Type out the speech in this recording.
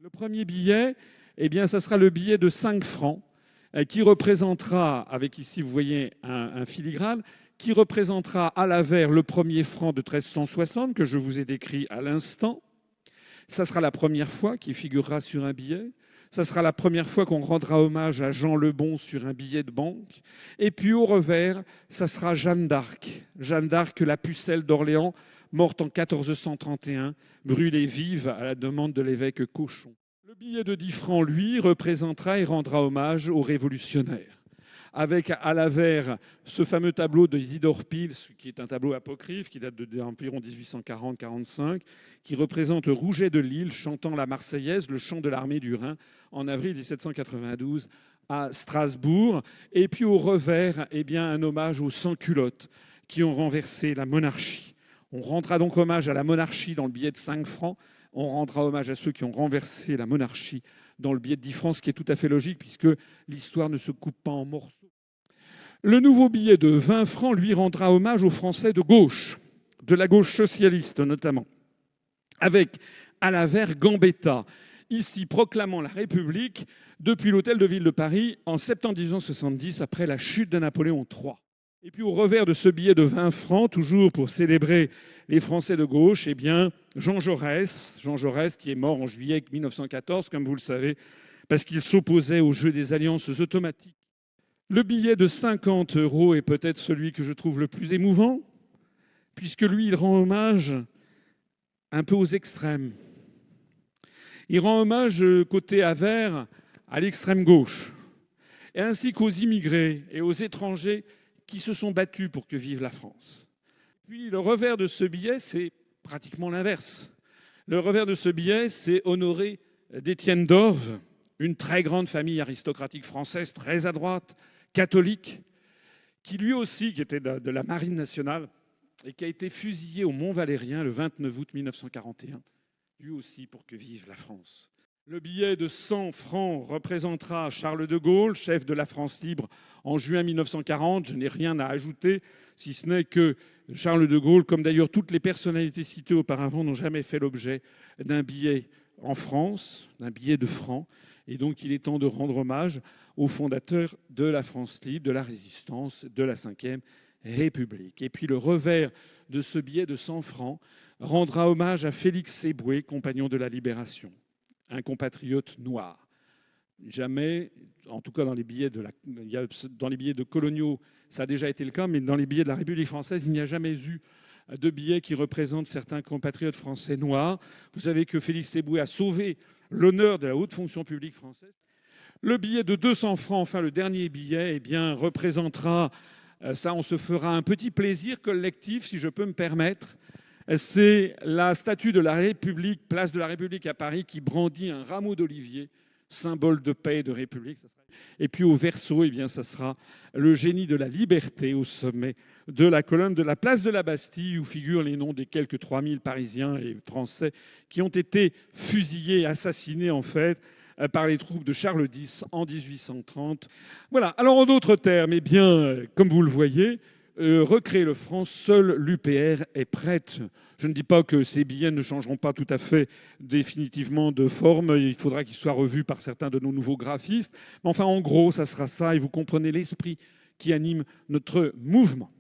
Le premier billet, eh bien, ça sera le billet de 5 francs qui représentera, avec ici, vous voyez, un filigrane, qui représentera à l'avers le premier franc de 1360 que je vous ai décrit à l'instant. Ça sera la première fois qu'il figurera sur un billet. Ça sera la première fois qu'on rendra hommage à Jean le Bon sur un billet de banque. Et puis au revers, ça sera Jeanne d'Arc. Jeanne d'Arc, la pucelle d'Orléans, morte en 1431, brûlée vive à la demande de l'évêque Cauchon. Le billet de 10 francs, lui, représentera et rendra hommage aux révolutionnaires. Avec à l'avers ce fameux tableau de Isidore Pils, qui est un tableau apocryphe, qui date d'environ 1840-45, qui représente Rouget de Lille chantant la Marseillaise, le chant de l'armée du Rhin, en avril 1792 à Strasbourg. Et puis au revers, eh bien, un hommage aux sans-culottes qui ont renversé la monarchie. On rendra donc hommage à la monarchie dans le billet de 5 francs. On rendra hommage à ceux qui ont renversé la monarchie dans le billet de 10 francs, ce qui est tout à fait logique puisque l'histoire ne se coupe pas en morceaux. Le nouveau billet de 20 francs, lui, rendra hommage aux Français de gauche, de la gauche socialiste notamment, avec à l'avers Gambetta, ici proclamant la République depuis l'hôtel de ville de Paris en septembre 1870 après la chute de Napoléon III. Et puis au revers de ce billet de 20 francs, toujours pour célébrer les Français de gauche, eh bien, Jean Jaurès qui est mort en juillet 1914, comme vous le savez, parce qu'il s'opposait au jeu des alliances automatiques. Le billet de 50 € est peut-être celui que je trouve le plus émouvant, puisque lui, il rend hommage un peu aux extrêmes. Il rend hommage, côté avers, à l'extrême gauche, et ainsi qu'aux immigrés et aux étrangers qui se sont battus pour que vive la France. Puis le revers de ce billet, c'est pratiquement l'inverse. Le revers de ce billet, c'est Honoré d'Étienne d'Orves, une très grande famille aristocratique française, très à droite, catholique, qui lui aussi, qui était de la Marine nationale, et qui a été fusillé au Mont-Valérien le 29 août 1941, lui aussi pour que vive la France. Le billet de 100 francs représentera Charles de Gaulle, chef de la France libre en juin 1940. Je n'ai rien à ajouter, si ce n'est que Charles de Gaulle, comme d'ailleurs toutes les personnalités citées auparavant, n'ont jamais fait l'objet d'un billet en France, d'un billet de francs. Et donc il est temps de rendre hommage aux fondateurs de la France libre, de la résistance, de la Ve République. Et puis le revers de ce billet de 100 francs rendra hommage à Félix Éboué, compagnon de la Libération, un compatriote noir. Jamais, en tout cas dans les billets dans les billets de coloniaux, ça a déjà été le cas, mais dans les billets de la République française, il n'y a jamais eu de billets qui représentent certains compatriotes français noirs. Vous savez que Félix Éboué a sauvé l'honneur de la haute fonction publique française. Le billet de 200 francs, enfin le dernier billet, eh bien, représentera, ça on se fera un petit plaisir collectif, si je peux me permettre. C'est la statue de la République, place de la République à Paris, qui brandit un rameau d'olivier, symbole de paix et de République. Et puis au verso, eh bien, ça sera le génie de la liberté au sommet de la colonne de la place de la Bastille, où figurent les noms des quelques 3000 Parisiens et Français qui ont été fusillés, assassinés en fait, par les troupes de Charles X en 1830. Voilà. Alors en d'autres termes, eh bien, comme vous le voyez, recréer le franc, seule l'UPR est prête. Je ne dis pas que ces billets ne changeront pas tout à fait définitivement de forme. Il faudra qu'ils soient revus par certains de nos nouveaux graphistes. Mais enfin, en gros, ça sera ça et vous comprenez l'esprit qui anime notre mouvement.